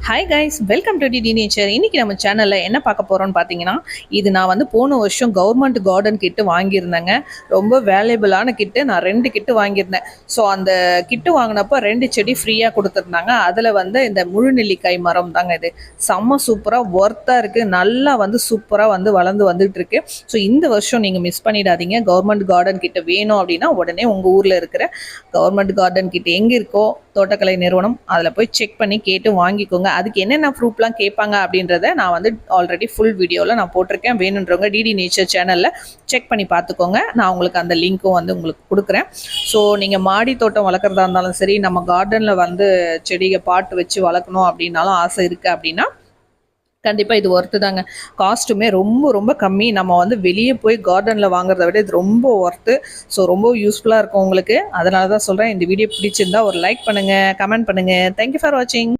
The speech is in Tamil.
Hi guys, welcome to DD nature. இன்னைக்கு நம்ம சேனலில் என்ன பார்க்க போகிறோம்னு பார்த்தீங்கன்னா, இது நான் வந்து போன வருஷம் கவர்மெண்ட் கார்டன் கிட்டு வாங்கியிருந்தேங்க. ரொம்ப வேல்யூபிளான கிட்டு. நான் 2 கிட்டு வாங்கியிருந்தேன். ஸோ அந்த கிட்டு வாங்கினப்போ 2 செடி ஃப்ரீயாக கொடுத்துருந்தாங்க. அதில் வந்து இந்த முழுநெல்லிக்காய் மரம் தாங்க இது. செம்ம சூப்பராக ஒர்த்தாக இருக்குது. நல்லா வந்து சூப்பராக வந்து வளர்ந்து வந்துட்டு இருக்கு. ஸோ இந்த வருஷம் நீங்கள் மிஸ் பண்ணிடாதீங்க. கவர்மெண்ட் கார்டன் கிட்ட வேணும் அப்படின்னா உடனே உங்கள் ஊரில் இருக்கிற கவர்மெண்ட் கார்டன் கிட்ட எங்கே இருக்கோ தோட்டக்கலை நிறுவனம் அதில் போய் செக் பண்ணி கேட்டு வாங்கிக்கோங்க. அதுக்கு என்னென்ன ப்ரூஃப்லாம் கேட்பாங்க அப்படின்றத நான் வந்து ஆல்ரெடி ஃபுல் வீடியோவில் நான் போட்டிருக்கேன். வேணுன்றவங்க டிடி நேச்சர் சேனலில் செக் பண்ணி பார்த்துக்கோங்க. நான் உங்களுக்கு அந்த லிங்க்கும் வந்து உங்களுக்கு கொடுக்குறேன். ஸோ நீங்கள் மாடி தோட்டம் வளர்க்குறதா இருந்தாலும் சரி, நம்ம கார்டனில் வந்து செடியை பாட்டு வச்சு வளர்க்கணும் அப்படின்னாலும் ஆசை இருக்குது அப்படின்னா கண்டிப்பாக இது ஒர்த்து தாங்க. காஸ்ட்டுமே ரொம்ப ரொம்ப கம்மி. நம்ம வந்து வெளியே போய் கார்டனில் வாங்குறத விட இது ரொம்ப ஒர்த்து. ஸோ ரொம்ப யூஸ்ஃபுல்லாக இருக்கும் உங்களுக்கு. அதனால தான் சொல்கிறேன். இந்த வீடியோ பிடிச்சிருந்தா ஒரு லைக் பண்ணுங்கள், கமெண்ட் பண்ணுங்கள். தேங்க்யூ ஃபார் வாட்சிங்.